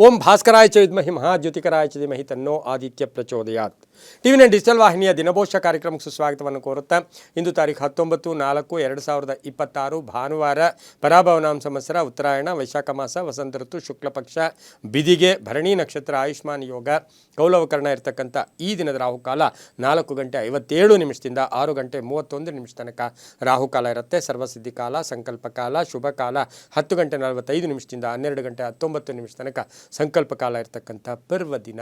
ಓಂ ಭಾಸ್ಕರಾಯ ಚ ವಿದ್ಮಹಿ ಮಹಾಜ್ಯೋತಿಕರಾಯ ಚ ಧೀಮಹಿ ತನ್ನೋ ಆದಿತ್ಯ ಪ್ರಚೋದಯಾತ್. ಟಿವಿ9 ಡಿಜಿಟಲ್ ವಾಹಿನಿಯ ದಿನಭೋಷ ಕಾರ್ಯಕ್ರಮಕ್ಕೆ ಸುಸ್ವಾಗತವನ್ನು ಕೋರುತ್ತಾ ಇಂದು ತಾರೀಖು 19/4/2026 ಭಾನುವಾರ, ಪರಾಭವನಾಮ ಸಂವತ್ಸರ, ಉತ್ತರಾಯಣ, ವೈಶಾಖ ಮಾಸ, ವಸಂತ ಋತು, ಶುಕ್ಲ ಪಕ್ಷ, ಬಿದಿಗೆ, ಭರಣಿ ನಕ್ಷತ್ರ, ಆಯುಷ್ಮಾನ್ ಯೋಗ, ಕೌಲವಕರ್ಣ ಇರತಕ್ಕಂಥ ಈ ದಿನದ ರಾಹುಕಾಲ 4:57 6:31 ತನಕ ರಾಹುಕಾಲ ಇರುತ್ತೆ. ಸರ್ವಸಿದ್ಧಿ ಕಾಲ, ಸಂಕಲ್ಪ ಕಾಲ, ಶುಭ ಕಾಲ 10:45 12:19 ತನಕ ಸಂಕಲ್ಪ ಕಾಲ ಇರತಕ್ಕಂಥ ಪರ್ವ ದಿನ.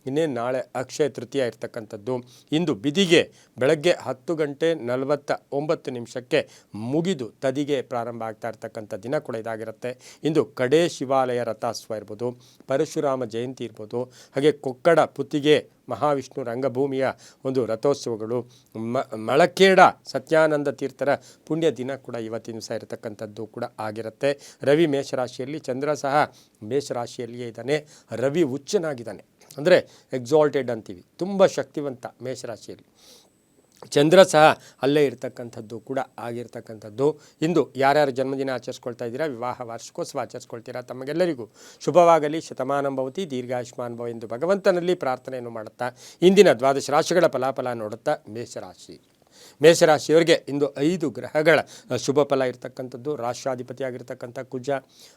ಇನ್ನೇನು ನಾಳೆ ಅಕ್ಷಯ ತೃತೀಯ ಇರತಕ್ಕಂಥದ್ದು. ಇಂದು ಬಿದಿಗೆ ಬೆಳಗ್ಗೆ 10:49 ಮುಗಿದು ತದಿಗೆ ಪ್ರಾರಂಭ ಆಗ್ತಾ ಇರ್ತಕ್ಕಂಥ ದಿನ ಕೂಡ ಇದಾಗಿರುತ್ತೆ. ಇಂದು ಕಡೇ ಶಿವಾಲಯ ರಥೋತ್ಸವ ಇರ್ಬೋದು, ಪರಶುರಾಮ ಜಯಂತಿ ಇರ್ಬೋದು, ಹಾಗೆ ಕೊಕ್ಕಡ ಪುತ್ತಿಗೆ ಮಹಾವಿಷ್ಣು ರಂಗಭೂಮಿಯ ಒಂದು ರಥೋತ್ಸವಗಳು, ಮಳಕೇಡ ಸತ್ಯಾನಂದ ತೀರ್ಥರ ಪುಣ್ಯ ದಿನ ಕೂಡ ಇವತ್ತಿನ ದಿವಸ ಇರತಕ್ಕಂಥದ್ದು ಕೂಡ ಆಗಿರುತ್ತೆ. ರವಿ ಮೇಷರಾಶಿಯಲ್ಲಿ, ಚಂದ್ರ ಸಹ ಮೇಷರಾಶಿಯಲ್ಲಿಯೇ ಇದ್ದಾನೆ. ರವಿ ಉಚ್ಚನಾಗಿದ್ದಾನೆ, ಅಂದರೆ ಎಕ್ಸಾಲ್ಟೆಡ್ ಅಂತೀವಿ, ತುಂಬ ಶಕ್ತಿವಂತ ಮೇಷರಾಶಿಯಲ್ಲಿ. ಚಂದ್ರ ಸಹ ಅಲ್ಲೇ ಇರ್ತಕ್ಕಂಥದ್ದು ಕೂಡ ಆಗಿರ್ತಕ್ಕಂಥದ್ದು. ಇಂದು ಯಾರ್ಯಾರು ಜನ್ಮದಿನ ಆಚರಿಸ್ಕೊಳ್ತಾ ಇದ್ದೀರಾ, ವಿವಾಹ ವಾರ್ಷಿಕೋತ್ಸವ ಆಚರಿಸ್ಕೊಳ್ತೀರಾ, ತಮಗೆಲ್ಲರಿಗೂ ಶುಭವಾಗಲಿ, ಶತಮಾನಂ ಭವತಿ, ದೀರ್ಘಾಯುಷ್ಮಾನ್ ಭವ ಎಂದು ಭಗವಂತನಲ್ಲಿ ಪ್ರಾರ್ಥನೆಯನ್ನು ಮಾಡುತ್ತಾ ಇಂದಿನ 12 ರಾಶಿಗಳ ಫಲಾಫಲ ನೋಡುತ್ತಾ ಮೇಷರಾಶಿಯವರಿಗೆ ಇಂದು 5 ಗ್ರಹಗಳ ಶುಭ ಫಲ ಇರತಕ್ಕಂಥದ್ದು. ರಾಷ್ಟ್ರಾಧಿಪತಿಯಾಗಿರ್ತಕ್ಕಂಥ ಕುಜ,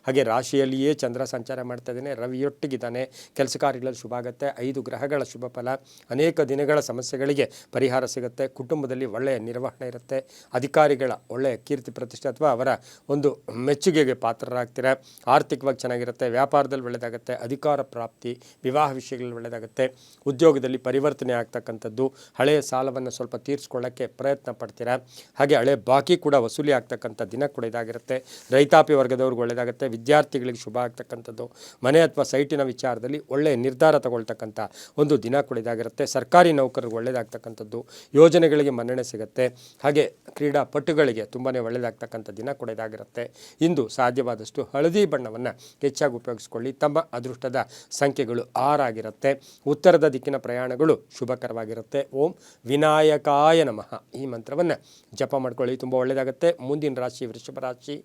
ಹಾಗೆ ರಾಶಿಯಲ್ಲಿಯೇ ಚಂದ್ರ ಸಂಚಾರ ಮಾಡ್ತಾ ಇದ್ದಾನೆ, ರವಿಯೊಟ್ಟಿಗಿದ್ದಾನೆ, ಕೆಲಸ ಕಾರ್ಯಗಳಲ್ಲಿ ಶುಭ ಆಗುತ್ತೆ. 5 ಗ್ರಹಗಳ ಶುಭ ಫಲ. ಅನೇಕ ದಿನಗಳ ಸಮಸ್ಯೆಗಳಿಗೆ ಪರಿಹಾರ ಸಿಗುತ್ತೆ. ಕುಟುಂಬದಲ್ಲಿ ಒಳ್ಳೆಯ ನಿರ್ವಹಣೆ ಇರುತ್ತೆ. ಅಧಿಕಾರಿಗಳ ಒಳ್ಳೆಯ ಕೀರ್ತಿ ಪ್ರತಿಷ್ಠೆ ಅಥವಾ ಅವರ ಒಂದು ಮೆಚ್ಚುಗೆಗೆ ಪಾತ್ರರಾಗ್ತೀರ. ಆರ್ಥಿಕವಾಗಿ ಚೆನ್ನಾಗಿರುತ್ತೆ. ವ್ಯಾಪಾರದಲ್ಲಿ ಒಳ್ಳೆಯದಾಗುತ್ತೆ. ಅಧಿಕಾರ ಪ್ರಾಪ್ತಿ, ವಿವಾಹ ವಿಷಯಗಳಲ್ಲಿ ಒಳ್ಳೆಯದಾಗುತ್ತೆ. ಉದ್ಯೋಗದಲ್ಲಿ ಪರಿವರ್ತನೆ ಆಗ್ತಕ್ಕಂಥದ್ದು. ಹಳೆಯ ಸಾಲವನ್ನು ಸ್ವಲ್ಪ ತೀರಿಸ್ಕೊಳ್ಳೋಕ್ಕೆ ಪ್ರಯತ್ನ ಪಡ್ತೀರಾ. ಹಾಗೆ ಹಳೆ ಬಾಕಿ ಕೂಡ ವಸೂಲಿ ಆಗ್ತಕ್ಕಂಥ ದಿನ ಕೂಡ ಇದಾಗಿರುತ್ತೆ. ರೈತಾಪಿ ವರ್ಗದವ್ರಿಗೆ ಒಳ್ಳೆಯದಾಗುತ್ತೆ. ವಿದ್ಯಾರ್ಥಿಗಳಿಗೆ ಶುಭ ಆಗ್ತಕ್ಕಂಥದ್ದು. ಮನೆ ಅಥವಾ ಸೈಟಿನ ವಿಚಾರದಲ್ಲಿ ಒಳ್ಳೆಯ ನಿರ್ಧಾರ ತಗೊಳ್ತಕ್ಕಂಥ ಒಂದು ದಿನ ಕೂಡ ಇದಾಗಿರುತ್ತೆ. ಸರ್ಕಾರಿ ನೌಕರರಿಗೆ ಒಳ್ಳೆಯದಾಗ್ತಕ್ಕಂಥದ್ದು. ಯೋಜನೆಗಳಿಗೆ ಮನ್ನಣೆ ಸಿಗುತ್ತೆ. ಹಾಗೆ ಕ್ರೀಡಾಪಟುಗಳಿಗೆ ತುಂಬಾ ಒಳ್ಳೆಯದಾಗ್ತಕ್ಕಂಥ ದಿನ ಕೂಡ ಇದಾಗಿರುತ್ತೆ. ಇಂದು ಸಾಧ್ಯವಾದಷ್ಟು ಹಳದಿ ಬಣ್ಣವನ್ನು ಹೆಚ್ಚಾಗಿ ಉಪಯೋಗಿಸ್ಕೊಳ್ಳಿ. ತಮ್ಮ ಅದೃಷ್ಟದ ಸಂಖ್ಯೆಗಳು 6 ಆಗಿರುತ್ತೆ. ಉತ್ತರದ ದಿಕ್ಕಿನ ಪ್ರಯಾಣಗಳು ಶುಭಕರವಾಗಿರುತ್ತೆ. ಓಂ ವಿನಾಯಕಾಯ ನಮಃ ಈ ಮಂತ್ರವನ್ನು ಜಪ ಮಾಡ್ಕೊಳ್ಳಿ, ತುಂಬ ಒಳ್ಳೆಯದಾಗುತ್ತೆ. ಮುಂದಿನ ರಾಶಿ ವೃಷಭ ರಾಶಿ.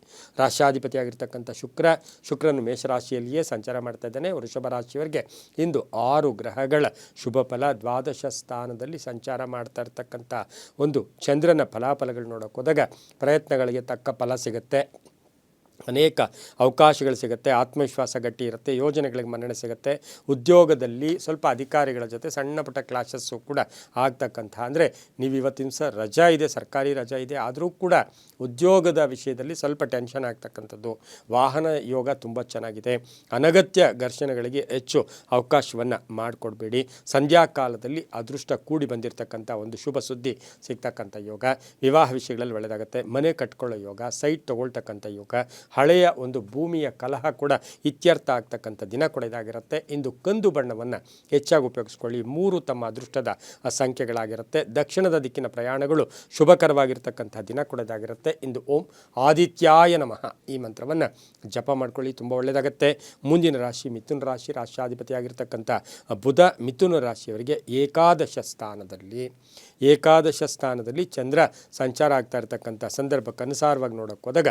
ರಾಷ್ಟ್ರಾಧಿಪತಿಯಾಗಿರ್ತಕ್ಕಂಥ ಶುಕ್ರನು ಮೇಷರಾಶಿಯಲ್ಲಿಯೇ ಸಂಚಾರ ಮಾಡ್ತಾ ಇದ್ದಾನೆ. ವೃಷಭ ರಾಶಿಯವರಿಗೆ ಇಂದು 6 ಗ್ರಹಗಳ ಶುಭ ಫಲ. 12 ಸ್ಥಾನದಲ್ಲಿ ಸಂಚಾರ ಮಾಡ್ತಾ ಇರ್ತಕ್ಕಂಥ ಒಂದು ಚಂದ್ರನ ಫಲಾಫಲಗಳು ನೋಡೋಕೆ ಹೋದಾಗ ಪ್ರಯತ್ನಗಳಿಗೆ ತಕ್ಕ ಫಲ ಸಿಗುತ್ತೆ. ಅನೇಕ ಅವಕಾಶಗಳು ಸಿಗುತ್ತೆ. ಆತ್ಮವಿಶ್ವಾಸ ಗಟ್ಟಿ ಇರುತ್ತೆ. ಯೋಜನೆಗಳಿಗೆ ಮನ್ನಣೆ ಸಿಗುತ್ತೆ. ಉದ್ಯೋಗದಲ್ಲಿ ಸ್ವಲ್ಪ ಅಧಿಕಾರಿಗಳ ಜೊತೆ ಸಣ್ಣ ಪುಟ್ಟ ಕ್ಲಾಶಸ್ಸು ಕೂಡ ಆಗ್ತಕ್ಕಂಥ, ಅಂದರೆ ನೀವು ಇವತ್ತಿನ ದಿವಸ ರಜಾ ಇದೆ, ಸರ್ಕಾರಿ ರಜಾ ಇದೆ, ಆದರೂ ಕೂಡ ಉದ್ಯೋಗದ ವಿಷಯದಲ್ಲಿ ಸ್ವಲ್ಪ ಟೆನ್ಷನ್ ಆಗ್ತಕ್ಕಂಥದ್ದು. ವಾಹನ ಯೋಗ ತುಂಬ ಚೆನ್ನಾಗಿದೆ. ಅನಗತ್ಯ ಘರ್ಷಣೆಗಳಿಗೆ ಹೆಚ್ಚು ಅವಕಾಶವನ್ನು ಮಾಡಿಕೊಡ್ಬೇಡಿ. ಸಂಧ್ಯಾ ಕಾಲದಲ್ಲಿ ಅದೃಷ್ಟ ಕೂಡಿ ಬಂದಿರತಕ್ಕಂಥ ಒಂದು ಶುಭ ಸುದ್ದಿ ಸಿಗ್ತಕ್ಕಂಥ ಯೋಗ. ವಿವಾಹ ವಿಷಯಗಳಲ್ಲಿ ಒಳ್ಳೆಯದಾಗುತ್ತೆ. ಮನೆ ಕಟ್ಕೊಳ್ಳೋ ಯೋಗ, ಸೈಟ್ ತೊಗೊಳ್ತಕ್ಕಂಥ ಯೋಗ, ಹಳೆಯ ಒಂದು ಭೂಮಿಯ ಕಲಹ ಕೂಡ ಇತ್ಯರ್ಥ ಆಗ್ತಕ್ಕಂಥ ದಿನ ಕೂಡ ಇದಾಗಿರುತ್ತೆ. ಇಂದು ಕಂದು ಬಣ್ಣವನ್ನು ಹೆಚ್ಚಾಗಿ ಉಪಯೋಗಿಸ್ಕೊಳ್ಳಿ. 3 ತಮ್ಮ ಅದೃಷ್ಟದ ಸಂಖ್ಯೆಗಳಾಗಿರುತ್ತೆ. ದಕ್ಷಿಣದ ದಿಕ್ಕಿನ ಪ್ರಯಾಣಗಳು ಶುಭಕರವಾಗಿರ್ತಕ್ಕಂಥ ದಿನ ಕೂಡ ಇದಾಗಿರುತ್ತೆ. ಇಂದು ಓಂ ಆದಿತ್ಯಾಯ ನಮಃ ಈ ಮಂತ್ರವನ್ನು ಜಪ ಮಾಡ್ಕೊಳ್ಳಿ, ತುಂಬ ಒಳ್ಳೆಯದಾಗುತ್ತೆ. ಮುಂದಿನ ರಾಶಿ ಮಿಥುನ ರಾಶಿ. ರಾಷ್ಟ್ರಾಧಿಪತಿಯಾಗಿರ್ತಕ್ಕಂಥ ಬುಧ ಮಿಥುನ ರಾಶಿಯವರಿಗೆ ಏಕಾದಶ ಸ್ಥಾನದಲ್ಲಿ ಚಂದ್ರ ಸಂಚಾರ ಆಗ್ತಾ ಇರತಕ್ಕಂಥ ಸಂದರ್ಭಕ್ಕೆ ಅನುಸಾರವಾಗಿ ನೋಡೋಕೆ ಹೋದಾಗ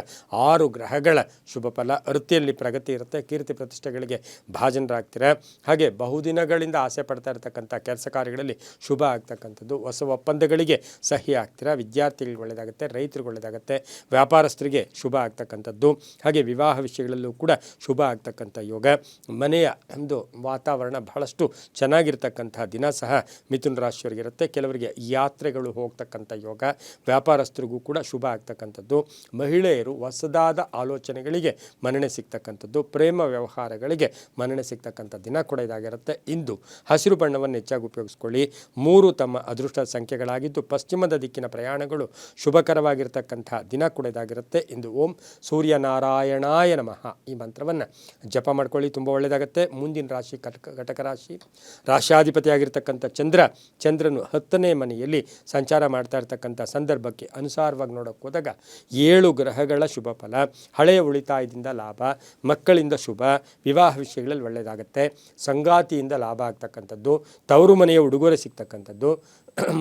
6 ಗ್ರಹಗಳ ಶುಭ ಫಲ. ವೃತ್ತಿಯಲ್ಲಿ ಪ್ರಗತಿ ಇರುತ್ತೆ. ಕೀರ್ತಿ ಪ್ರತಿಷ್ಠೆಗಳಿಗೆ ಭಾಜನರಾಗ್ತೀರ. ಹಾಗೆ ಬಹುದಿನಗಳಿಂದ ಆಸೆ ಪಡ್ತಾ ಇರತಕ್ಕಂಥ ಕೆಲಸ ಕಾರ್ಯಗಳಲ್ಲಿ ಶುಭ ಆಗ್ತಕ್ಕಂಥದ್ದು. ಹೊಸ ಒಪ್ಪಂದಗಳಿಗೆ ಸಹಿ ಆಗ್ತೀರ. ವಿದ್ಯಾರ್ಥಿಗಳಿಗೆ ಒಳ್ಳೆಯದಾಗುತ್ತೆ. ರೈತರಿಗೆ ಒಳ್ಳೆಯದಾಗುತ್ತೆ. ವ್ಯಾಪಾರಸ್ಥರಿಗೆ ಶುಭ ಆಗ್ತಕ್ಕಂಥದ್ದು. ಹಾಗೆ ವಿವಾಹ ವಿಷಯಗಳಲ್ಲೂ ಕೂಡ ಶುಭ ಆಗ್ತಕ್ಕಂಥ ಯೋಗ. ಮನೆಯ ಒಂದು ವಾತಾವರಣ ಬಹಳಷ್ಟು ಚೆನ್ನಾಗಿರ್ತಕ್ಕಂಥ ದಿನ ಸಹ ಮಿಥುನ ರಾಶಿಯವರಿಗಿರುತ್ತೆ. ಕೆಲವರಿಗೆ ಯಾತ್ರೆಗಳು ಹೋಗ್ತಕ್ಕಂಥ ಯೋಗ. ವ್ಯಾಪಾರಸ್ಥರಿಗೂ ಕೂಡ ಶುಭ ಆಗ್ತಕ್ಕಂಥದ್ದು. ಮಹಿಳೆಯರು ಹೊಸದಾದ ಆಲೋಚನೆಗಳಿಗೆ ಮನ್ನಣೆ ಸಿಗ್ತಕ್ಕಂಥದ್ದು. ಪ್ರೇಮ ವ್ಯವಹಾರಗಳಿಗೆ ಮನ್ನಣೆ ಸಿಗ್ತಕ್ಕಂಥ ದಿನ ಕೂಡ ಇದಾಗಿರುತ್ತೆ. ಇಂದು ಹಸಿರು ಬಣ್ಣವನ್ನು ಹೆಚ್ಚಾಗಿ ಉಪಯೋಗಿಸ್ಕೊಳ್ಳಿ. 3 ತಮ್ಮ ಅದೃಷ್ಟದ ಸಂಖ್ಯೆಗಳಾಗಿದ್ದು ಪಶ್ಚಿಮದ ದಿಕ್ಕಿನ ಪ್ರಯಾಣಗಳು ಶುಭಕರವಾಗಿರ್ತಕ್ಕಂಥ ದಿನ ಕೂಡ ಇದಾಗಿರುತ್ತೆ. ಇಂದು ಓಂ ಸೂರ್ಯನಾರಾಯಣಾಯ ನಮಃ ಈ ಮಂತ್ರವನ್ನು ಜಪ ಮಾಡ್ಕೊಳ್ಳಿ, ತುಂಬ ಒಳ್ಳೆಯದಾಗುತ್ತೆ. ಮುಂದಿನ ರಾಶಿ ಕಟಕ ರಾಶಿ. ರಾಷ್ಟ್ರಾಧಿಪತಿಯಾಗಿರ್ತಕ್ಕಂಥ ಚಂದ್ರನು 10ನೇ ಮನೆಯಲ್ಲಿ ಸಂಚಾರ ಮಾಡ್ತಾ ಇರ್ತಕ್ಕಂಥ ಸಂದರ್ಭಕ್ಕೆ ಅನುಸಾರವಾಗಿ ನೋಡೋಕೆ ಹೋದಾಗ 7 ಗ್ರಹಗಳ ಶುಭ ಫಲ. ಹಳೆಯ ಉಳಿತಾಯದಿಂದ ಲಾಭ, ಮಕ್ಕಳಿಂದ ಶುಭ, ವಿವಾಹ ವಿಷಯಗಳಲ್ಲಿ ಒಳ್ಳೆಯದಾಗುತ್ತೆ. ಸಂಗಾತಿಯಿಂದ ಲಾಭ ಆಗ್ತಕ್ಕಂಥದ್ದು. ತವರು ಮನೆಯ ಉಡುಗೊರೆ ಸಿಗ್ತಕ್ಕಂಥದ್ದು.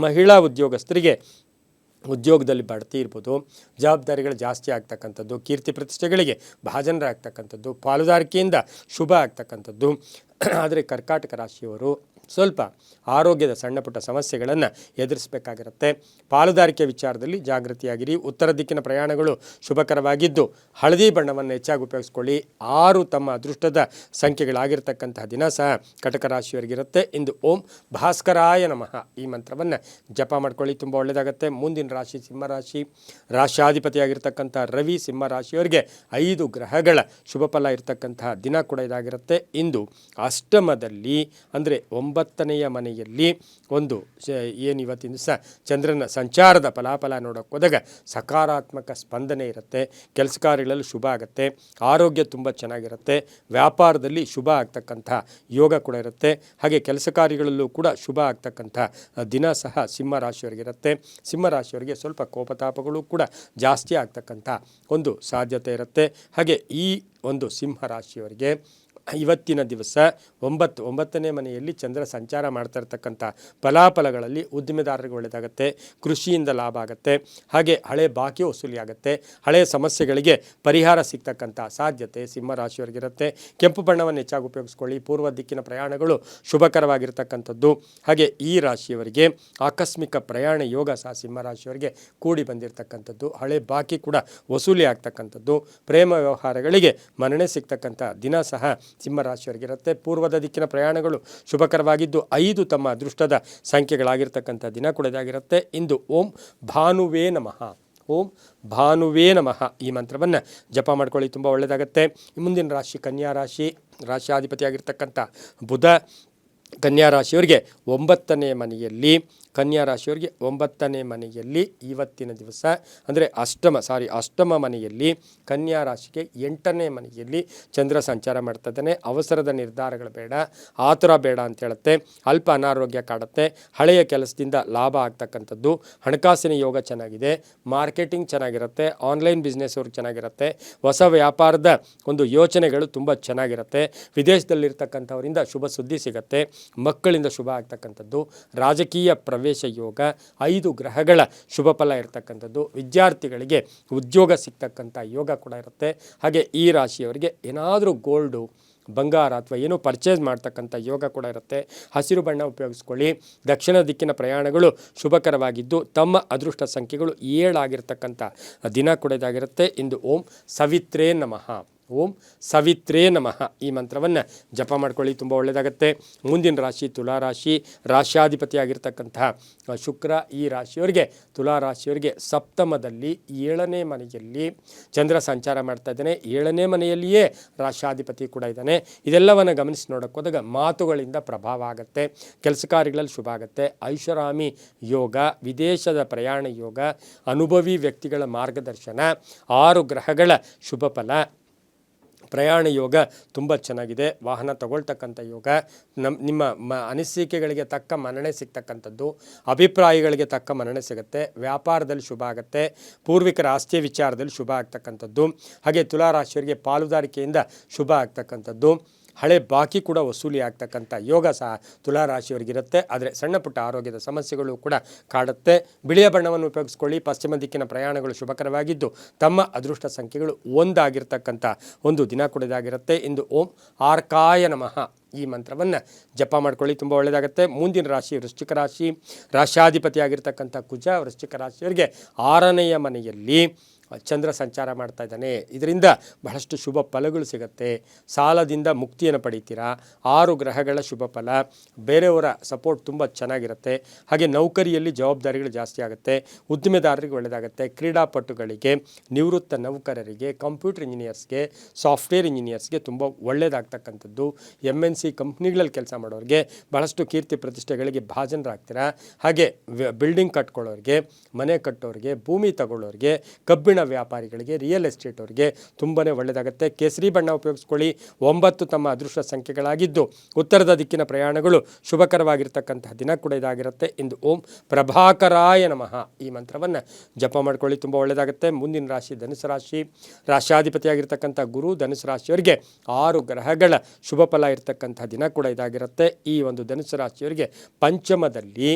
ಮಹಿಳಾ ಉದ್ಯೋಗಸ್ಥರಿಗೆ ಉದ್ಯೋಗದಲ್ಲಿ ಬಡ್ತಿ ಇರ್ಬೋದು, ಜವಾಬ್ದಾರಿಗಳು ಜಾಸ್ತಿ ಆಗ್ತಕ್ಕಂಥದ್ದು, ಕೀರ್ತಿ ಪ್ರತಿಷ್ಠೆಗಳಿಗೆ ಭಾಜನರಾಗ್ತಕ್ಕಂಥದ್ದು, ಪಾಲುದಾರಿಕೆಯಿಂದ ಶುಭ ಆಗ್ತಕ್ಕಂಥದ್ದು. ಆದರೆ ಕರ್ಕಾಟಕ ರಾಶಿಯವರು ಸ್ವಲ್ಪ ಆರೋಗ್ಯದ ಸಣ್ಣ ಪುಟ್ಟ ಸಮಸ್ಯೆಗಳನ್ನು ಎದುರಿಸಬೇಕಾಗಿರುತ್ತೆ. ಪಾಲುದಾರಿಕೆ ವಿಚಾರದಲ್ಲಿ ಜಾಗೃತಿಯಾಗಿರಿ. ಉತ್ತರ ದಿಕ್ಕಿನ ಪ್ರಯಾಣಗಳು ಶುಭಕರವಾಗಿದ್ದು ಹಳದಿ ಬಣ್ಣವನ್ನು ಹೆಚ್ಚಾಗಿ ಉಪಯೋಗಿಸ್ಕೊಳ್ಳಿ. 6 ತಮ್ಮ ಅದೃಷ್ಟದ ಸಂಖ್ಯೆಗಳಾಗಿರ್ತಕ್ಕಂತಹ ದಿನ ಸಹ ಕಟಕ ರಾಶಿಯವರಿಗಿರುತ್ತೆ. ಇಂದು ಓಂ ಭಾಸ್ಕರಾಯ ನಮಃ ಈ ಮಂತ್ರವನ್ನು ಜಪ ಮಾಡ್ಕೊಳ್ಳಿ, ತುಂಬ ಒಳ್ಳೆಯದಾಗುತ್ತೆ. ಮುಂದಿನ ರಾಶಿ ಸಿಂಹರಾಶಿ. ರಾಶ್ಯಾಧಿಪತಿಯಾಗಿರ್ತಕ್ಕಂಥ ರವಿ ಸಿಂಹರಾಶಿಯವರಿಗೆ 5 ಗ್ರಹಗಳ ಶುಭ ಫಲ ಇರತಕ್ಕಂತಹ ದಿನ ಕೂಡ ಇದಾಗಿರುತ್ತೆ. ಇಂದು ಅಷ್ಟಮದಲ್ಲಿ ಅಂದರೆ 9ನೆಯ ಮನೆಯಲ್ಲಿ ಒಂದು ಏನು ಇವತ್ತಿನ ದಿವಸ ಚಂದ್ರನ ಸಂಚಾರದ ಫಲಾಫಲ ನೋಡೋಕೆ ಹೋದಾಗ ಸಕಾರಾತ್ಮಕ ಸ್ಪಂದನೆ ಇರುತ್ತೆ. ಕೆಲಸ ಕಾರ್ಯಗಳಲ್ಲಿ ಶುಭ ಆಗುತ್ತೆ. ಆರೋಗ್ಯ ತುಂಬ ಚೆನ್ನಾಗಿರುತ್ತೆ. ವ್ಯಾಪಾರದಲ್ಲಿ ಶುಭ ಆಗ್ತಕ್ಕಂಥ ಯೋಗ ಕೂಡ ಇರುತ್ತೆ. ಹಾಗೆ ಕೆಲಸ ಕಾರ್ಯಗಳಲ್ಲೂ ಕೂಡ ಶುಭ ಆಗ್ತಕ್ಕಂಥ ದಿನ ಸಹ ಸಿಂಹರಾಶಿಯವರಿಗಿರುತ್ತೆ. ಸಿಂಹರಾಶಿಯವರಿಗೆ ಸ್ವಲ್ಪ ಕೋಪತಾಪಗಳು ಕೂಡ ಜಾಸ್ತಿ ಆಗ್ತಕ್ಕಂಥ ಒಂದು ಸಾಧ್ಯತೆ ಇರುತ್ತೆ. ಹಾಗೆ ಈ ಒಂದು ಸಿಂಹರಾಶಿಯವರಿಗೆ ಇವತ್ತಿನ ದಿವಸ 9ನೇ ಮನೆಯಲ್ಲಿ ಚಂದ್ರ ಸಂಚಾರ ಮಾಡ್ತಾ ಇರ್ತಕ್ಕಂಥ ಫಲಾಫಲಗಳಲ್ಲಿ ಉದ್ದಿಮೆದಾರರಿಗೆ ಒಳ್ಳೆಯದಾಗುತ್ತೆ. ಕೃಷಿಯಿಂದ ಲಾಭ ಆಗುತ್ತೆ. ಹಾಗೆ ಹಳೆ ಬಾಕಿ ವಸೂಲಿ ಆಗುತ್ತೆ. ಹಳೆಯ ಸಮಸ್ಯೆಗಳಿಗೆ ಪರಿಹಾರ ಸಿಗ್ತಕ್ಕಂಥ ಸಾಧ್ಯತೆ ಸಿಂಹರಾಶಿಯವರಿಗಿರುತ್ತೆ. ಕೆಂಪು ಬಣ್ಣವನ್ನು ಹೆಚ್ಚಾಗಿ ಉಪಯೋಗಿಸ್ಕೊಳ್ಳಿ. ಪೂರ್ವ ದಿಕ್ಕಿನ ಪ್ರಯಾಣಗಳು ಶುಭಕರವಾಗಿರ್ತಕ್ಕಂಥದ್ದು. ಹಾಗೆ ಈ ರಾಶಿಯವರಿಗೆ ಆಕಸ್ಮಿಕ ಪ್ರಯಾಣ ಯೋಗ ಸಹ ಸಿಂಹರಾಶಿಯವರಿಗೆ ಕೂಡಿ ಬಂದಿರತಕ್ಕಂಥದ್ದು. ಹಳೆ ಬಾಕಿ ಕೂಡ ವಸೂಲಿ ಆಗ್ತಕ್ಕಂಥದ್ದು. ಪ್ರೇಮ ವ್ಯವಹಾರಗಳಿಗೆ ಮನ್ನಣೆ ಸಿಗ್ತಕ್ಕಂಥ ದಿನ ಸಹ ಸಿಂಹರಾಶಿಯವರಿಗಿರುತ್ತೆ. ಪೂರ್ವದ ದಿಕ್ಕಿನ ಪ್ರಯಾಣಗಳು ಶುಭಕರವಾಗಿದ್ದು 5 ತಮ್ಮ ಅದೃಷ್ಟದ ಸಂಖ್ಯೆಗಳಾಗಿರ್ತಕ್ಕಂಥ ದಿನ ಕೂಡ ಇದಾಗಿರುತ್ತೆ. ಇಂದು ಓಂ ಭಾನುವೇ ನಮಃ, ಓಂ ಭಾನುವೇ ನಮಃ ಈ ಮಂತ್ರವನ್ನು ಜಪ ಮಾಡ್ಕೊಳ್ಳಿ, ತುಂಬ ಒಳ್ಳೆಯದಾಗುತ್ತೆ. ಮುಂದಿನ ರಾಶಿ ಕನ್ಯಾ ರಾಶಿ. ರಾಶಿಯಾಧಿಪತಿಯಾಗಿರ್ತಕ್ಕಂಥ ಬುಧ ಕನ್ಯಾ ರಾಶಿಯವರಿಗೆ 9ನೇ ಮನೆಯಲ್ಲಿ, ಕನ್ಯಾ ರಾಶಿಯವರಿಗೆ 9ನೇ ಮನೆಯಲ್ಲಿ ಇವತ್ತಿನ ದಿವಸ ಅಂದರೆ ಅಷ್ಟಮ ಮನೆಯಲ್ಲಿ ಕನ್ಯಾ ರಾಶಿಗೆ 8ನೇ ಮನೆಯಲ್ಲಿ ಚಂದ್ರ ಸಂಚಾರ ಮಾಡ್ತಾ ಇದ್ದಾನೆ. ಅವಸರದ ನಿರ್ಧಾರಗಳು ಬೇಡ, ಆತುರ ಬೇಡ ಅಂತ ಹೇಳುತ್ತೆ. ಅಲ್ಪ ಅನಾರೋಗ್ಯ ಕಾಡುತ್ತೆ. ಹಳೆಯ ಕೆಲಸದಿಂದ ಲಾಭ ಆಗ್ತಕ್ಕಂಥದ್ದು. ಹಣಕಾಸಿನ ಯೋಗ ಚೆನ್ನಾಗಿದೆ. ಮಾರ್ಕೆಟಿಂಗ್ ಚೆನ್ನಾಗಿರುತ್ತೆ. ಆನ್ಲೈನ್ ಬಿಸ್ನೆಸ್ ಅವ್ರಿಗೆ ಚೆನ್ನಾಗಿರುತ್ತೆ. ಹೊಸ ವ್ಯಾಪಾರದ ಒಂದು ಯೋಚನೆಗಳು ತುಂಬ ಚೆನ್ನಾಗಿರುತ್ತೆ. ವಿದೇಶದಲ್ಲಿರ್ತಕ್ಕಂಥವರಿಂದ ಶುಭ ಸುದ್ದಿ ಸಿಗುತ್ತೆ. ಮಕ್ಕಳಿಂದ ಶುಭ ಆಗ್ತಕ್ಕಂಥದ್ದು. ರಾಜಕೀಯ ಪ್ರವೇಶ ಯೋಗ, 5 ಗ್ರಹಗಳ ಶುಭ ಫಲ ಇರತಕ್ಕಂಥದ್ದು. ವಿದ್ಯಾರ್ಥಿಗಳಿಗೆ ಉದ್ಯೋಗ ಸಿಗ್ತಕ್ಕಂಥ ಯೋಗ ಕೂಡ ಇರುತ್ತೆ. ಹಾಗೆ ಈ ರಾಶಿಯವರಿಗೆ ಏನಾದರೂ ಗೋಲ್ಡು, ಬಂಗಾರ ಅಥವಾ ಏನೋ ಪರ್ಚೇಸ್ ಮಾಡ್ತಕ್ಕಂಥ ಯೋಗ ಕೂಡ ಇರುತ್ತೆ. ಹಸಿರು ಬಣ್ಣ ಉಪಯೋಗಿಸ್ಕೊಳ್ಳಿ. ದಕ್ಷಿಣ ದಿಕ್ಕಿನ ಪ್ರಯಾಣಗಳು ಶುಭಕರವಾಗಿದ್ದು ತಮ್ಮ ಅದೃಷ್ಟ ಸಂಖ್ಯೆಗಳು 7 ಆಗಿರ್ತಕ್ಕಂಥ ದಿನ ಕೂಡ ಇದಾಗಿರುತ್ತೆ. ಇಂದು ಓಂ ಸವಿತ್ರೇ ನಮಃ, ಓಂ ಸವಿತ್ರೇ ನಮಃ ಈ ಮಂತ್ರವನ್ನು ಜಪ ಮಾಡ್ಕೊಳ್ಳಿ, ತುಂಬ ಒಳ್ಳೆಯದಾಗುತ್ತೆ. ಮುಂದಿನ ರಾಶಿ ತುಲಾರಾಶಿ. ರಾಶ್ಯಾಧಿಪತಿಯಾಗಿರ್ತಕ್ಕಂತಹ ಶುಕ್ರ ಈ ರಾಶಿಯವರಿಗೆ, ತುಲಾರಾಶಿಯವರಿಗೆ ಸಪ್ತಮದಲ್ಲಿ 7ನೇ ಮನೆಯಲ್ಲಿ ಚಂದ್ರ ಸಂಚಾರ ಮಾಡ್ತಾ ಇದ್ದಾನೆ. 7ನೇ ಮನೆಯಲ್ಲಿಯೇ ರಾಶ್ಯಾಧಿಪತಿ ಕೂಡ ಇದ್ದಾನೆ. ಇದೆಲ್ಲವನ್ನು ಗಮನಿಸಿ ನೋಡೋಕೆ ಹೋದಾಗ ಮಾತುಗಳಿಂದ ಪ್ರಭಾವ ಆಗುತ್ತೆ. ಕೆಲಸ ಕಾರ್ಯಗಳಲ್ಲಿ ಶುಭ ಆಗುತ್ತೆ. ಐಷಾರಾಮಿ ಯೋಗ, ವಿದೇಶದ ಪ್ರಯಾಣ ಯೋಗ, ಅನುಭವಿ ವ್ಯಕ್ತಿಗಳ ಮಾರ್ಗದರ್ಶನ, 6 ಗ್ರಹಗಳ ಶುಭ ಫಲ, ಪ್ರಯಾಣ ಯೋಗ ತುಂಬ ಚೆನ್ನಾಗಿದೆ. ವಾಹನ ತಗೊಳ್ತಕ್ಕಂಥ ಯೋಗ, ನಿಮ್ಮ ಅನಿಸಿಕೆಗಳಿಗೆ ತಕ್ಕ ಮನ್ನಣೆ ಸಿಗ್ತಕ್ಕಂಥದ್ದು, ಅಭಿಪ್ರಾಯಗಳಿಗೆ ತಕ್ಕ ಮನ್ನಣೆ ಸಿಗುತ್ತೆ. ವ್ಯಾಪಾರದಲ್ಲಿ ಶುಭ ಆಗುತ್ತೆ. ಪೂರ್ವಿಕರ ಆಸ್ತಿಯ ವಿಚಾರದಲ್ಲಿ ಶುಭ ಆಗ್ತಕ್ಕಂಥದ್ದು. ಹಾಗೆ ತುಲಾರಾಶಿಯವರಿಗೆ ಪಾಲುದಾರಿಕೆಯಿಂದ ಶುಭ ಆಗ್ತಕ್ಕಂಥದ್ದು. ಹಳೆ ಬಾಕಿ ಕೂಡ ವಸೂಲಿ ಆಗ್ತಕ್ಕಂಥ ಯೋಗ ಸಹ ತುಲಾರಾಶಿಯವರಿಗಿರುತ್ತೆ. ಆದರೆ ಸಣ್ಣ ಪುಟ್ಟ ಆರೋಗ್ಯದ ಸಮಸ್ಯೆಗಳು ಕೂಡ ಕಾಡುತ್ತೆ. ಬಿಳಿಯ ಬಣ್ಣವನ್ನು ಉಪಯೋಗಿಸ್ಕೊಳ್ಳಿ. ಪಶ್ಚಿಮ ದಿಕ್ಕಿನ ಪ್ರಯಾಣಗಳು ಶುಭಕರವಾಗಿದ್ದು ತಮ್ಮ ಅದೃಷ್ಟ ಸಂಖ್ಯೆಗಳು 1 ಆಗಿರ್ತಕ್ಕಂಥ ಒಂದು ದಿನ ಕೂಡ ಇದಾಗಿರುತ್ತೆ. ಇಂದು ಓಂ ಆರ್ಕಾಯ ನಮಃ ಈ ಮಂತ್ರವನ್ನು ಜಪ ಮಾಡ್ಕೊಳ್ಳಿ, ತುಂಬ ಒಳ್ಳೆಯದಾಗುತ್ತೆ. ಮುಂದಿನ ರಾಶಿ ವೃಶ್ಚಿಕ ರಾಶಿ. ರಾಶ್ಯಾಧಿಪತಿಯಾಗಿರ್ತಕ್ಕಂಥ ಕುಜ ವೃಶ್ಚಿಕ ರಾಶಿಯವರಿಗೆ 6ನೆಯ ಮನೆಯಲ್ಲಿ ಚಂದ್ರ ಸಂಚಾರ ಮಾಡ್ತಾ ಇದ್ದಾನೆ. ಇದರಿಂದ ಬಹಳಷ್ಟು ಶುಭ ಫಲಗಳು ಸಿಗುತ್ತೆ. ಸಾಲದಿಂದ ಮುಕ್ತಿಯನ್ನು ಪಡಿತೀರಾ. 6 ಗ್ರಹಗಳ ಶುಭ ಫಲ. ಬೇರೆಯವರ ಸಪೋರ್ಟ್ ತುಂಬ ಚೆನ್ನಾಗಿರುತ್ತೆ. ಹಾಗೆ ನೌಕರಿಯಲ್ಲಿ ಜವಾಬ್ದಾರಿಗಳು ಜಾಸ್ತಿ ಆಗುತ್ತೆ. ಉದ್ದಿಮೆದಾರರಿಗೆ ಒಳ್ಳೆಯದಾಗುತ್ತೆ. ಕ್ರೀಡಾಪಟುಗಳಿಗೆ, ನಿವೃತ್ತ ನೌಕರರಿಗೆ, ಕಂಪ್ಯೂಟರ್ ಇಂಜಿನಿಯರ್ಸ್ಗೆ, ಸಾಫ್ಟ್ವೇರ್ ಇಂಜಿನಿಯರ್ಸ್ಗೆ ತುಂಬ ಒಳ್ಳೆಯದಾಗ್ತಕ್ಕಂಥದ್ದು. MNC ಕಂಪ್ನಿಗಳಲ್ಲಿ ಕೆಲಸ ಮಾಡೋರಿಗೆ ಬಹಳಷ್ಟು ಕೀರ್ತಿ ಪ್ರತಿಷ್ಠೆಗಳಿಗೆ ಭಾಜನರಾಗ್ತೀರಾ. ಹಾಗೆ ಬಿಲ್ಡಿಂಗ್ ಕಟ್ಕೊಳ್ಳೋರಿಗೆ, ಮನೆ ಕಟ್ಟೋರಿಗೆ, ಭೂಮಿ ತಗೊಳ್ಳೋರಿಗೆ, ಕಬ್ಬಿಣ ವ್ಯಾಪಾರಿಗಳಿಗೆ, ರಿಯಲ್ ಎಸ್ಟೇಟ್ ಅವರಿಗೆ ತುಂಬಾ ಒಳ್ಳೆಯದಾಗುತ್ತೆ. ಕೇಸರಿ ಬಣ್ಣ ಉಪಯೋಗಿಸ್ಕೊಳ್ಳಿ. 9 ತಮ್ಮ ಅದೃಷ್ಟ ಸಂಖ್ಯೆಗಳಾಗಿದ್ದು ಉತ್ತರದ ದಿಕ್ಕಿನ ಪ್ರಯಾಣಗಳು ಶುಭಕರವಾಗಿರ್ತಕ್ಕಂತಹ ದಿನ ಕೂಡ ಇದಾಗಿರುತ್ತೆ. ಇಂದು ಓಂ ಪ್ರಭಾಕರಾಯ ನಮಃ ಈ ಮಂತ್ರವನ್ನು ಜಪ ಮಾಡ್ಕೊಳ್ಳಿ, ತುಂಬ ಒಳ್ಳೆಯದಾಗುತ್ತೆ. ಮುಂದಿನ ರಾಶಿ ಧನುಸು ರಾಶಿ. ರಾಶ್ಯಾಧಿಪತಿಯಾಗಿರ್ತಕ್ಕಂಥ ಗುರು ಧನುಸು ರಾಶಿಯವರಿಗೆ 6 ಗ್ರಹಗಳ ಶುಭ ಫಲ ಇರತಕ್ಕಂಥ ದಿನ ಕೂಡ ಇದಾಗಿರುತ್ತೆ. ಈ ಒಂದು ಧನುಸು ರಾಶಿಯವರಿಗೆ ಪಂಚಮದಲ್ಲಿ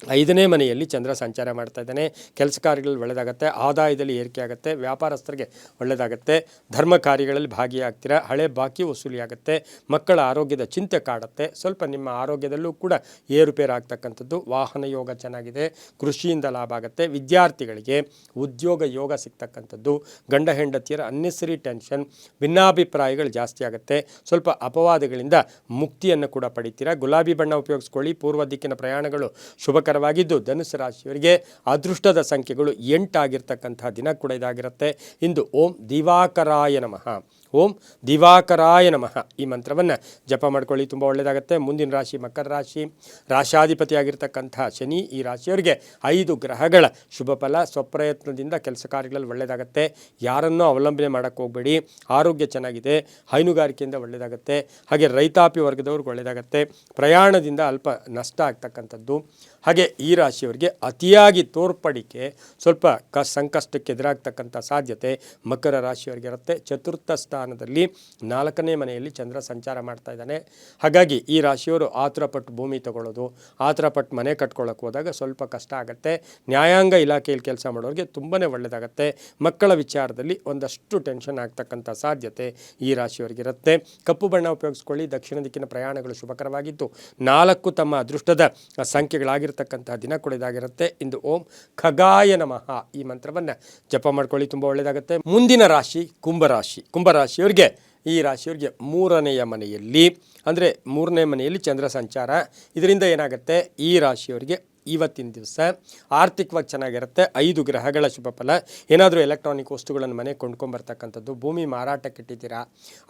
5ನೇ ಮನೆಯಲ್ಲಿ ಚಂದ್ರ ಸಂಚಾರ ಮಾಡ್ತಾ ಇದ್ದಾನೆ. ಕೆಲಸ ಕಾರ್ಯಗಳಲ್ಲಿ ಒಳ್ಳೆಯದಾಗುತ್ತೆ, ಆದಾಯದಲ್ಲಿ ಏರಿಕೆ ಆಗುತ್ತೆ, ವ್ಯಾಪಾರಸ್ಥರಿಗೆ ಒಳ್ಳೆಯದಾಗುತ್ತೆ, ಧರ್ಮ ಕಾರ್ಯಗಳಲ್ಲಿ ಭಾಗಿಯಾಗ್ತೀರಾ, ಹಳೆ ಬಾಕಿ ವಸೂಲಿಯಾಗುತ್ತೆ, ಮಕ್ಕಳ ಆರೋಗ್ಯದ ಚಿಂತೆ ಕಾಡುತ್ತೆ, ಸ್ವಲ್ಪ ನಿಮ್ಮ ಆರೋಗ್ಯದಲ್ಲೂ ಕೂಡ ಏರುಪೇರು ಆಗ್ತಕ್ಕಂಥದ್ದು, ವಾಹನ ಯೋಗ ಚೆನ್ನಾಗಿದೆ, ಕೃಷಿಯಿಂದ ಲಾಭ ಆಗುತ್ತೆ, ವಿದ್ಯಾರ್ಥಿಗಳಿಗೆ ಉದ್ಯೋಗ ಯೋಗ ಸಿಗ್ತಕ್ಕಂಥದ್ದು, ಗಂಡ ಹೆಂಡತಿಯರ ಅನ್ನೆಸರಿ ಟೆನ್ಷನ್, ಭಿನ್ನಾಭಿಪ್ರಾಯಗಳು ಜಾಸ್ತಿ ಆಗುತ್ತೆ, ಸ್ವಲ್ಪ ಅಪವಾದಗಳಿಂದ ಮುಕ್ತಿಯನ್ನು ಕೂಡ ಪಡಿತೀರಾ. ಗುಲಾಬಿ ಬಣ್ಣ ಉಪಯೋಗಿಸ್ಕೊಳ್ಳಿ. ಪೂರ್ವ ದಿಕ್ಕಿನ ಪ್ರಯಾಣಗಳು ಶುಭಕರವಾಗಿದ್ದು ಧನುಸ್ಸು ರಾಶಿಯವರಿಗೆ ಅದೃಷ್ಟದ ಸಂಖ್ಯೆಗಳು 8 ಆಗಿರ್ತಕ್ಕಂಥ ದಿನ ಕೂಡ ಇದಾಗಿರುತ್ತೆ. ಇಂದು ಓಂ ದಿವಾಕರಾಯ ನಮಃ, ಓಂ ದಿವಾಕರಾಯ ನಮಃ ಈ ಮಂತ್ರವನ್ನು ಜಪ ಮಾಡ್ಕೊಳ್ಳಿ, ತುಂಬ ಒಳ್ಳೆಯದಾಗುತ್ತೆ. ಮುಂದಿನ ರಾಶಿ ಮಕರ ರಾಶಿ. ರಾಶಾಧಿಪತಿಯಾಗಿರ್ತಕ್ಕಂಥ ಶನಿ ಈ ರಾಶಿಯವರಿಗೆ 5 ಗ್ರಹಗಳ ಶುಭ ಫಲ. ಸ್ವಪ್ರಯತ್ನದಿಂದ ಕೆಲಸ ಕಾರ್ಯಗಳಲ್ಲಿ ಒಳ್ಳೆಯದಾಗುತ್ತೆ, ಯಾರನ್ನೂ ಅವಲಂಬನೆ ಮಾಡೋಕ್ಕೆ ಹೋಗಬೇಡಿ, ಆರೋಗ್ಯ ಚೆನ್ನಾಗಿದೆ, ಹೈನುಗಾರಿಕೆಯಿಂದ ಒಳ್ಳೆಯದಾಗುತ್ತೆ, ಹಾಗೆ ರೈತಾಪಿ ವರ್ಗದವ್ರಿಗೆ ಒಳ್ಳೆಯದಾಗುತ್ತೆ, ಪ್ರಯಾಣದಿಂದ ಅಲ್ಪ ನಷ್ಟ ಆಗ್ತಕ್ಕಂಥದ್ದು. ಹಾಗೆ ಈ ರಾಶಿಯವರಿಗೆ ಅತಿಯಾಗಿ ತೋರ್ಪಡಿಕೆ ಸ್ವಲ್ಪ ಸಂಕಷ್ಟಕ್ಕೆ ಎದುರಾಗ್ತಕ್ಕಂಥ ಸಾಧ್ಯತೆ ಮಕರ ರಾಶಿಯವರಿಗೆ ಇರುತ್ತೆ. ಚತುರ್ಥ ಸ್ಥಾನದಲ್ಲಿ 4ನೇ ಮನೆಯಲ್ಲಿ ಚಂದ್ರ ಸಂಚಾರ ಮಾಡ್ತಾ ಇದ್ದಾನೆ. ಹಾಗಾಗಿ ಈ ರಾಶಿಯವರು ಆತುರಪಟ್ಟು ಭೂಮಿ ತಗೊಳ್ಳೋದು, ಆತುರಪಟ್ಟು ಮನೆ ಕಟ್ಕೊಳ್ಳೋಕೆ ಹೋದಾಗ ಸ್ವಲ್ಪ ಕಷ್ಟ ಆಗುತ್ತೆ. ನ್ಯಾಯಾಂಗ ಇಲಾಖೆಯಲ್ಲಿ ಕೆಲಸ ಮಾಡೋರಿಗೆ ತುಂಬಾ ಒಳ್ಳೆಯದಾಗುತ್ತೆ. ಮಕ್ಕಳ ವಿಚಾರದಲ್ಲಿ ಒಂದಷ್ಟು ಟೆನ್ಷನ್ ಆಗ್ತಕ್ಕಂಥ ಸಾಧ್ಯತೆ ಈ ರಾಶಿಯವರಿಗಿರುತ್ತೆ. ಕಪ್ಪು ಬಣ್ಣ ಉಪಯೋಗಿಸ್ಕೊಳ್ಳಿ. ದಕ್ಷಿಣ ದಿಕ್ಕಿನ ಪ್ರಯಾಣಗಳು ಶುಭಕರವಾಗಿದ್ದು 4 ತಮ್ಮ ಅದೃಷ್ಟದ ಸಂಖ್ಯೆಗಳಾಗಿರ್ತಕ್ಕಂತಹ ದಿನ ಕೂಡ ಇದಾಗಿರುತ್ತೆ. ಇಂದು ಓಂ ಖಗಾಯ ನಮಃ ಈ ಮಂತ್ರವನ್ನು ಜಪ ಮಾಡ್ಕೊಳ್ಳಿ, ತುಂಬ ಒಳ್ಳೆಯದಾಗುತ್ತೆ. ಮುಂದಿನ ರಾಶಿ ಕುಂಭರಾಶಿ. ಕುಂಭರಾಶಿಯವರಿಗೆ ಈ ರಾಶಿಯವರಿಗೆ 3ನೇ ಮನೆಯಲ್ಲಿ ಅಂದರೆ 3ನೇ ಮನೆಯಲ್ಲಿ ಚಂದ್ರ ಸಂಚಾರ. ಇದರಿಂದ ಏನಾಗುತ್ತೆ, ಈ ರಾಶಿಯವರಿಗೆ ಇವತ್ತಿನ ದಿವಸ ಆರ್ಥಿಕವಾಗಿ ಚೆನ್ನಾಗಿರುತ್ತೆ. 5 ಗ್ರಹಗಳ ಶುಭ ಫಲ. ಏನಾದರೂ ಎಲೆಕ್ಟ್ರಾನಿಕ್ ವಸ್ತುಗಳನ್ನು ಮನೆಗೆ ಕೊಂಡ್ಕೊಂಬರ್ತಕ್ಕಂಥದ್ದು, ಭೂಮಿ ಮಾರಾಟಕ್ಕೆ ಇಟ್ಟಿದ್ದೀರಾ,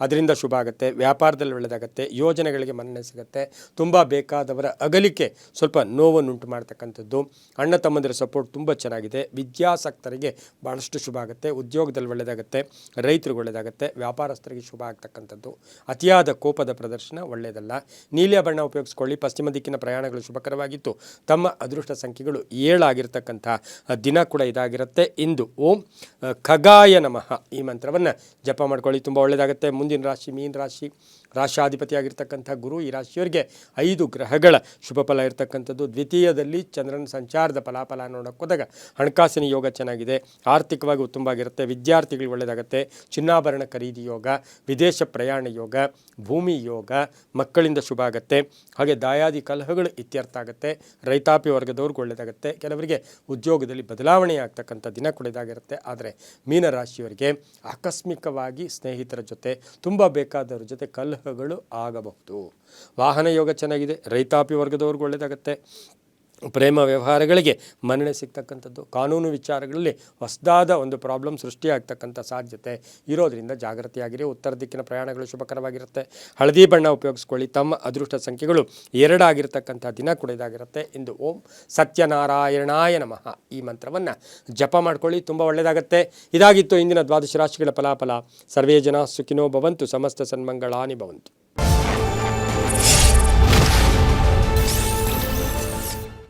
ಅದರಿಂದ ಶುಭ ಆಗುತ್ತೆ. ವ್ಯಾಪಾರದಲ್ಲಿ ಒಳ್ಳೆಯದಾಗುತ್ತೆ, ಯೋಜನೆಗಳಿಗೆ ಮನ್ನಣೆ ಸಿಗುತ್ತೆ. ತುಂಬ ಬೇಕಾದವರ ಅಗಲಿಕೆ ಸ್ವಲ್ಪ ನೋವನ್ನುಂಟು ಮಾಡ್ತಕ್ಕಂಥದ್ದು. ಅಣ್ಣ ತಮ್ಮಂದಿರ ಸಪೋರ್ಟ್ ತುಂಬ ಚೆನ್ನಾಗಿದೆ. ವಿದ್ಯಾಸಕ್ತರಿಗೆ ಭಾಳಷ್ಟು ಶುಭ ಆಗುತ್ತೆ. ಉದ್ಯೋಗದಲ್ಲಿ ಒಳ್ಳೆಯದಾಗುತ್ತೆ, ರೈತರಿಗೆ ಒಳ್ಳೆಯದಾಗುತ್ತೆ, ವ್ಯಾಪಾರಸ್ಥರಿಗೆ ಶುಭ ಆಗ್ತಕ್ಕಂಥದ್ದು. ಅತಿಯಾದ ಕೋಪದ ಪ್ರದರ್ಶನ ಒಳ್ಳೆಯದಲ್ಲ. ನೀಲಿಯ ಬಣ್ಣ ಉಪಯೋಗಿಸ್ಕೊಳ್ಳಿ. ಪಶ್ಚಿಮ ದಿಕ್ಕಿನ ಪ್ರಯಾಣಗಳು ಶುಭಕರವಾಗಿತ್ತು. ತಮ್ಮ ಅದೃಷ್ಟ ಸಂಖ್ಯೆಗಳು 7 ಆಗಿರತಕ್ಕಂಥ ದಿನ ಕೂಡ ಇದಾಗಿರುತ್ತೆ. ಇಂದು ಓಂ ಖಗಾಯ ನಮಃ ಈ ಮಂತ್ರವನ್ನು ಜಪ ಮಾಡ್ಕೊಳ್ಳಿ, ತುಂಬ ಒಳ್ಳೆಯದಾಗುತ್ತೆ. ಮುಂದಿನ ರಾಶಿ ಮೀನ ರಾಶಿ. ರಾಶಾಧಿಪತಿಯಾಗಿರ್ತಕ್ಕಂಥ ಗುರು ಈ ರಾಶಿಯವರಿಗೆ 5 ಗ್ರಹಗಳ ಶುಭ ಫಲ ಇರತಕ್ಕಂಥದ್ದು. ದ್ವಿತೀಯದಲ್ಲಿ ಚಂದ್ರನ ಸಂಚಾರದ ಫಲಾಫಲ ನೋಡೋಕೆ ಹೋದಾಗ ಹಣಕಾಸಿನ ಯೋಗ ಚೆನ್ನಾಗಿದೆ, ಆರ್ಥಿಕವಾಗಿ ಉತ್ತಮವಾಗಿರುತ್ತೆ, ವಿದ್ಯಾರ್ಥಿಗಳಿಗೆ ಒಳ್ಳೆಯದಾಗುತ್ತೆ, ಚಿನ್ನಾಭರಣ ಖರೀದಿ ಯೋಗ, ವಿದೇಶ ಪ್ರಯಾಣ ಯೋಗ, ಭೂಮಿ ಯೋಗ, ಮಕ್ಕಳಿಂದ ಶುಭ ಆಗುತ್ತೆ, ಹಾಗೆ ದಾಯಾದಿ ಕಲಹಗಳು ಇತ್ಯರ್ಥ ಆಗುತ್ತೆ, ರೈತಾಪಿ ವರ್ಗದವ್ರಿಗೆ ಒಳ್ಳೆಯದಾಗುತ್ತೆ, ಕೆಲವರಿಗೆ ಉದ್ಯೋಗದಲ್ಲಿ ಬದಲಾವಣೆ ಆಗ್ತಕ್ಕಂಥ ದಿನ ಕೂಡ ಇದಾಗಿರುತ್ತೆ. ಆದರೆ ಮೀನರಾಶಿಯವರಿಗೆ ಆಕಸ್ಮಿಕವಾಗಿ ಸ್ನೇಹಿತರ ಜೊತೆ ತುಂಬ ಬೇಕಾದವ್ರ ಜೊತೆ ಕಲಹಗಳು ಆಗಬಹುದು. ವಾಹನ ಯೋಗ ಚೆನ್ನಾಗಿದೆ, ರೈತಾಪಿ ವರ್ಗದವ್ರಿಗೆ ಒಳ್ಳೆಯದಾಗುತ್ತೆ, ಪ್ರೇಮ ವ್ಯವಹಾರಗಳಿಗೆ ಮನ್ನಣೆ ಸಿಗ್ತಕ್ಕಂಥದ್ದು, ಕಾನೂನು ವಿಚಾರಗಳಲ್ಲಿ ಹೊಸದಾದ ಒಂದು ಪ್ರಾಬ್ಲಮ್ ಸೃಷ್ಟಿಯಾಗ್ತಕ್ಕಂಥ ಸಾಧ್ಯತೆ ಇರೋದರಿಂದ ಜಾಗೃತಿಯಾಗಿರಿ. ಉತ್ತರ ದಿಕ್ಕಿನ ಪ್ರಯಾಣಗಳು ಶುಭಕರವಾಗಿರುತ್ತೆ. ಹಳದಿ ಬಣ್ಣ ಉಪಯೋಗಿಸ್ಕೊಳ್ಳಿ. ತಮ್ಮ ಅದೃಷ್ಟ ಸಂಖ್ಯೆಗಳು 2 ಆಗಿರತಕ್ಕಂಥ ದಿನ ಕೂಡ ಇದಾಗಿರುತ್ತೆ. ಇಂದು ಓಂ ಸತ್ಯನಾರಾಯಣಾಯ ನಮಃ ಈ ಮಂತ್ರವನ್ನು ಜಪ ಮಾಡ್ಕೊಳ್ಳಿ, ತುಂಬ ಒಳ್ಳೆಯದಾಗುತ್ತೆ. ಇದಾಗಿತ್ತು ಇಂದಿನ 12 ರಾಶಿಗಳ ಫಲಾಫಲ. ಸರ್ವೇ ಜನ ಸುಖಿನೋ ಭವಂತು, ಸಮಸ್ತ ಸನ್ಮಂಗಳಾನಿ ಭವಂತು.